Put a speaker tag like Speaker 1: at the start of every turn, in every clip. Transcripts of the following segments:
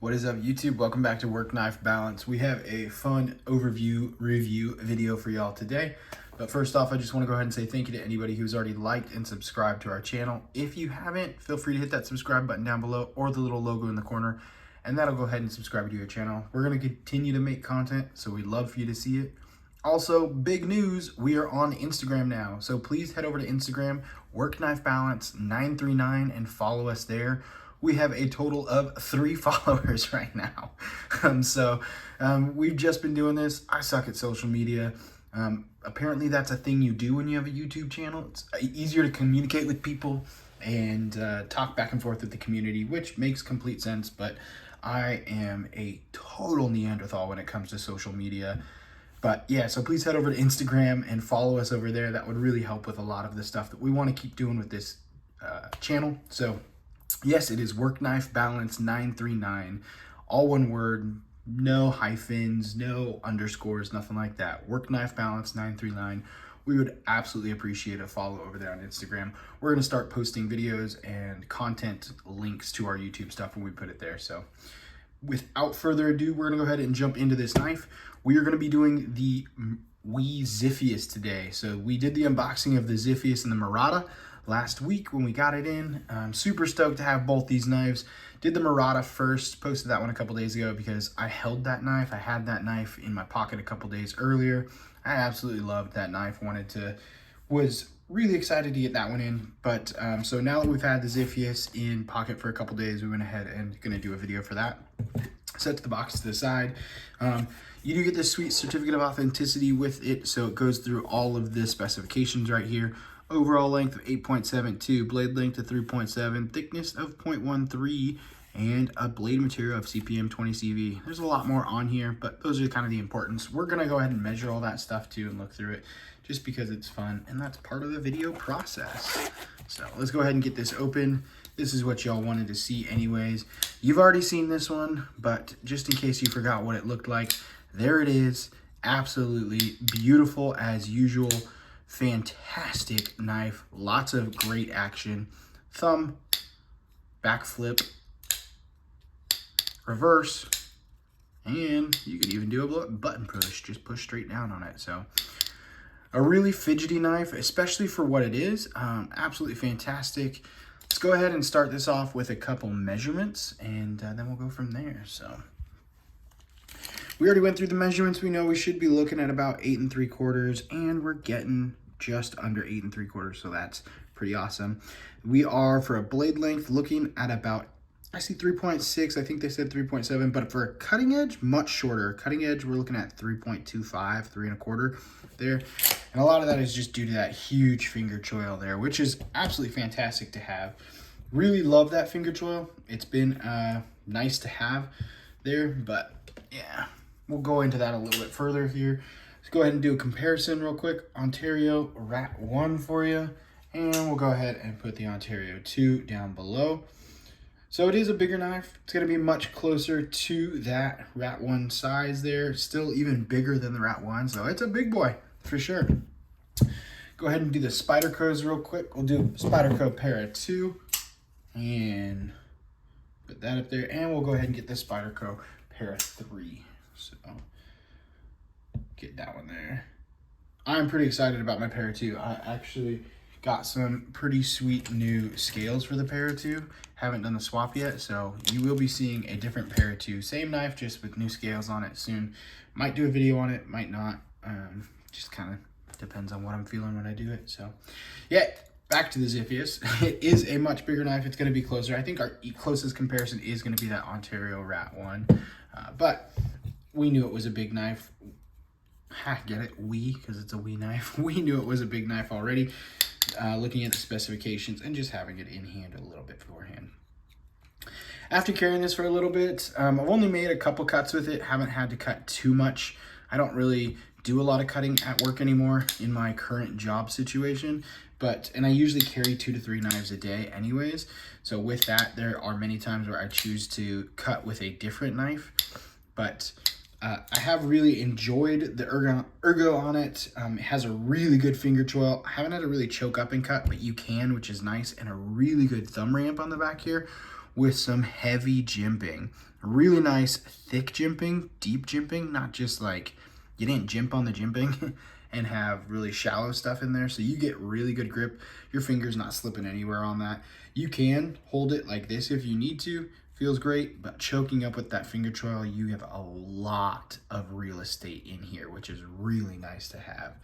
Speaker 1: What is up, YouTube? Welcome back to Work Knife Balance. We have a fun overview review video for y'all today. But first off, I just want to go ahead and say thank you to anybody who's already liked and subscribed to our channel. If you haven't, feel free to hit that subscribe button down below or the little logo in the corner, and that'll go ahead and subscribe to your channel. We're going to continue to make content, so we'd love for you to see it. Also, big news, we are on Instagram now. So please head over to Instagram, Work Knife Balance 939, and follow us there. We have a total of 3 followers right now. We've just been doing this. I suck at social media. Apparently that's a thing you do when you have a YouTube channel. It's easier to communicate with people and talk back and forth with the community, which makes complete sense, but I am a total Neanderthal when it comes to social media. But yeah, so please head over to Instagram and follow us over there. That would really help with a lot of the stuff that we want to keep doing with this channel. So yes, it is Work Knife Balance 939, all one word, no hyphens, no underscores, nothing like that. Work Knife Balance 939. We would absolutely appreciate a follow over there on Instagram. We're going to start posting videos and content links to our YouTube stuff when we put it there. So without further ado, we're going to go ahead and jump into this knife. We are going to be doing the Ziffius today. So we did the unboxing of the Ziffius and the Murata last week when we got it in. I'm super stoked to have both these knives. Did the Murata first, posted that one a couple days ago because I held that knife. I had that knife in my pocket a couple days earlier. I absolutely loved that knife, was really excited to get that one in. But so now that we've had the Ziffius in pocket for a couple days, we went ahead and gonna do a video for that. Set the box to the side. You do get this sweet certificate of authenticity with it, so it goes through all of the specifications right here. Overall length of 8.72, blade length of 3.7, thickness of 0.13, and a blade material of CPM 20 CV. There's a lot more on here, but those are kind of the importance. We're gonna go ahead and measure all that stuff too and look through it just because it's fun, and that's part of the video process. So let's go ahead and get this open. This is what y'all wanted to see anyways. You've already seen this one, but just in case you forgot what it looked like, there it is. Absolutely beautiful as usual. Fantastic knife, lots of great action. Thumb, backflip, reverse, and you could even do a button push, just push straight down on it. So a really fidgety knife, especially for what it is. Absolutely fantastic. Let's go ahead and start this off with a couple measurements, and then we'll go from there. So we already went through the measurements. We know we should be looking at about 8 3/4, and we're getting just under 8 3/4, so that's pretty awesome. We are, for a blade length, looking at about, I see 3.6, I think they said 3.7, but for a cutting edge, much shorter. Cutting edge, we're looking at 3.25, 3 1/4 there. And a lot of that is just due to that huge finger choil there, which is absolutely fantastic to have. Really love that finger choil. It's been nice to have there, but yeah, we'll go into that a little bit further here. Let's go ahead and do a comparison real quick. Ontario Rat 1 for you, and we'll go ahead and put the Ontario 2 down below. So it is a bigger knife. It's gonna be much closer to that Rat 1 size there. Still even bigger than the Rat 1, so it's a big boy for sure. Go ahead and do the Spydercos real quick. We'll do Spyderco Para 2 and put that up there, and we'll go ahead and get the Spyderco Para 3. So get that one there. I'm pretty excited about my Para 2. I actually got some pretty sweet new scales for the Para 2. Haven't done the swap yet, so you will be seeing a different Para 2. Same knife, just with new scales on it soon. Might do a video on it, might not. Just kind of depends on what I'm feeling when I do it. So yeah, back to the Ziffius. It is a much bigger knife. It's going to be closer. I think our closest comparison is going to be that Ontario Rat 1. But we knew it was a big knife. Get it? Because it's a wee knife. We knew it was a big knife already. Looking at the specifications and just having it in hand a little bit beforehand. After carrying this for a little bit, I've only made a couple cuts with it. Haven't had to cut too much. I don't really do a lot of cutting at work anymore in my current job situation, and I usually carry 2 to 3 knives a day anyways. So with that, there are many times where I choose to cut with a different knife, but I have really enjoyed the ergo on it. It has a really good finger choil. I haven't had to really choke up and cut, but you can, which is nice, and a really good thumb ramp on the back here, with some heavy jimping. Really nice thick jimping, deep jimping, not just like you didn't jimp on the jimping and have really shallow stuff in there. So you get really good grip. Your finger's not slipping anywhere on that. You can hold it like this if you need to. Feels great, but choking up with that finger choil, you have a lot of real estate in here, which is really nice to have.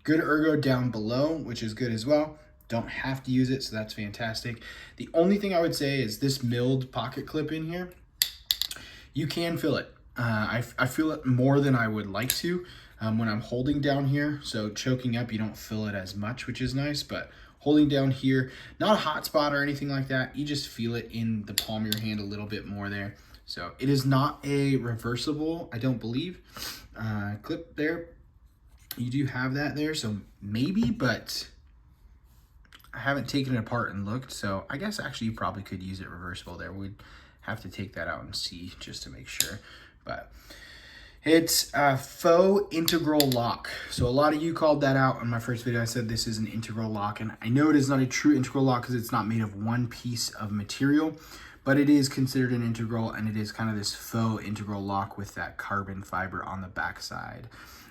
Speaker 1: Good ergo down below, which is good as well. Don't have to use it, so that's fantastic. The only thing I would say is this milled pocket clip in here, you can feel it. I feel it more than I would like to when I'm holding down here. So choking up, you don't feel it as much, which is nice, but holding down here, not a hot spot or anything like that. You just feel it in the palm of your hand a little bit more there. So it is not a reversible, I don't believe, clip there. You do have that there, so maybe, but I haven't taken it apart and looked. So I guess actually you probably could use it reversible there. We'd have to take that out and see just to make sure. But it's a faux integral lock. So a lot of you called that out in my first video. I said this is an integral lock, and I know it is not a true integral lock because it's not made of one piece of material, but it is considered an integral, and it is kind of this faux integral lock with that carbon fiber on the back side.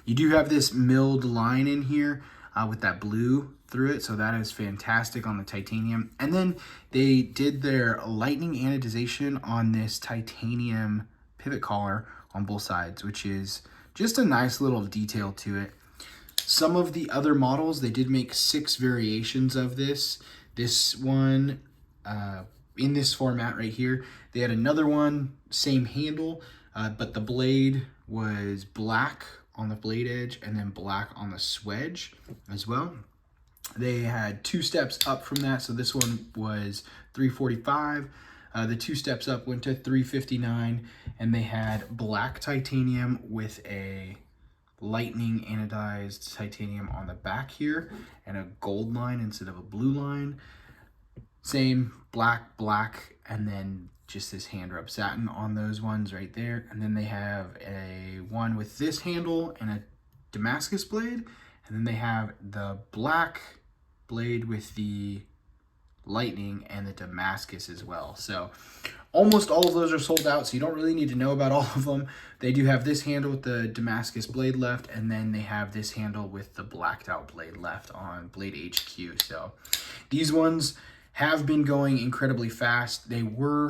Speaker 1: You do have this milled line in here with that blue through it, so that is fantastic on the titanium. And then they did their lightning anodization on this titanium pivot collar on both sides, which is just a nice little detail to it. Some of the other models, they did make 6 variations of this. This one, in this format right here, they had another one, same handle, but the blade was black on the blade edge and then black on the swedge as well. They had 2 steps up from that, so this one was $345. The 2 steps up went to $359, and they had black titanium with a lightning anodized titanium on the back here and a gold line instead of a blue line. Same black, and then just this hand rub satin on those ones right there. And then they have a one with this handle and a Damascus blade, and then they have the black blade with the lightning and the Damascus as well. So almost all of those are sold out, so you don't really need to know about all of them. They do have this handle with the Damascus blade left, and then they have this handle with the blacked out blade left on Blade HQ. So these ones have been going incredibly fast. They were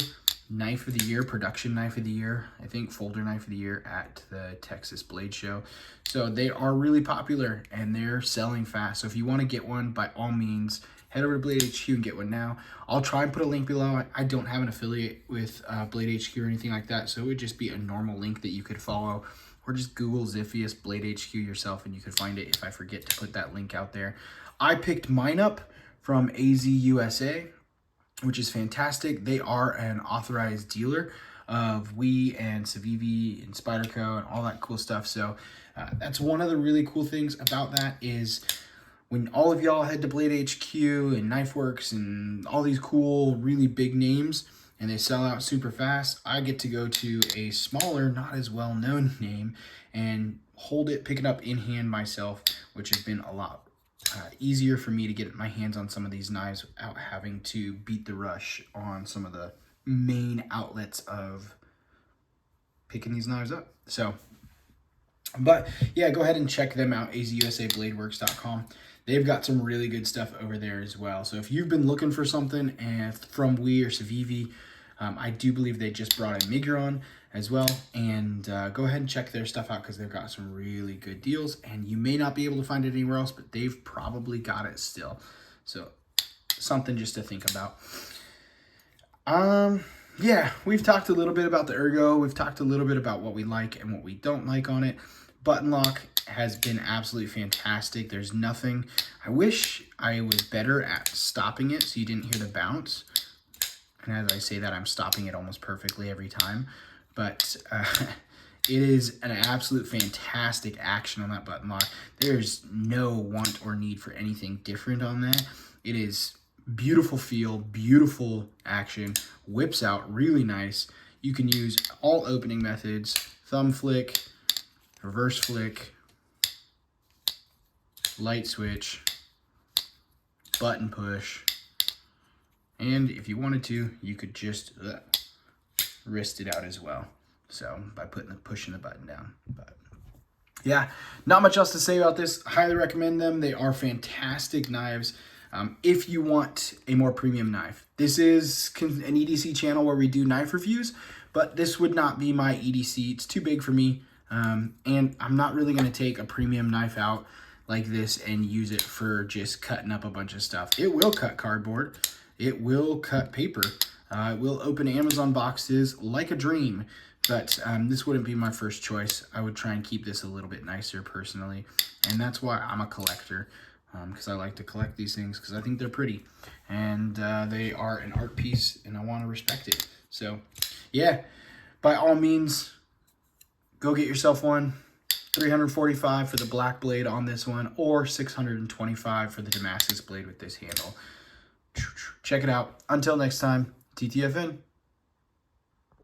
Speaker 1: knife of the year, production knife of the year, I think folder knife of the year at the Texas Blade Show. So they are really popular and they're selling fast. So if you want to get one, by all means, head over to Blade HQ and get one now. I'll try and put a link below. I don't have an affiliate with Blade HQ or anything like that, so it would just be a normal link that you could follow, or just Google Ziffius Blade HQ yourself and you could find it if I forget to put that link out there. I picked mine up from AZ USA, which is fantastic. They are an authorized dealer of WE and Civivi and Spyderco and all that cool stuff. So that's one of the really cool things about that is when all of y'all head to Blade HQ and KnifeWorks and all these cool, really big names, and they sell out super fast, I get to go to a smaller, not as well-known name and hold it, pick it up in hand myself, which has been a lot easier for me to get my hands on some of these knives without having to beat the rush on some of the main outlets of picking these knives up. So, but yeah, go ahead and check them out, azusabladeworks.com. They've got some really good stuff over there as well. So if you've been looking for something from WE or Civivi, I do believe they just brought in Migron as well, and go ahead and check their stuff out because they've got some really good deals, and you may not be able to find it anywhere else, but they've probably got it still. So something just to think about. Yeah, we've talked a little bit about the ergo. We've talked a little bit about what we like and what we don't like on it. Button lock has been absolutely fantastic. There's nothing. I wish I was better at stopping it so you didn't hear the bounce. And as I say that, I'm stopping it almost perfectly every time. But it is an absolute fantastic action on that button lock. There's no want or need for anything different on that. It is beautiful feel, beautiful action, whips out really nice. You can use all opening methods, thumb flick, reverse flick, light switch, button push, And if you wanted to, you could just wrist it out as well. So by pushing the button down. But yeah, not much else to say about this. Highly recommend them. They are fantastic knives. If you want a more premium knife, this is an EDC channel where we do knife reviews, but this would not be my EDC. It's too big for me. And I'm not really going to take a premium knife out like this and use it for just cutting up a bunch of stuff. It will cut cardboard. It will cut paper. It will open Amazon boxes like a dream. But this wouldn't be my first choice. I would try and keep this a little bit nicer personally. And that's why I'm a collector. Because I like to collect these things because I think they're pretty. And they are an art piece and I want to respect it. So yeah, by all means, go get yourself one. $345 for the black blade on this one, or $625 for the Damascus blade with this handle. Check it out. Until next time, TTFN.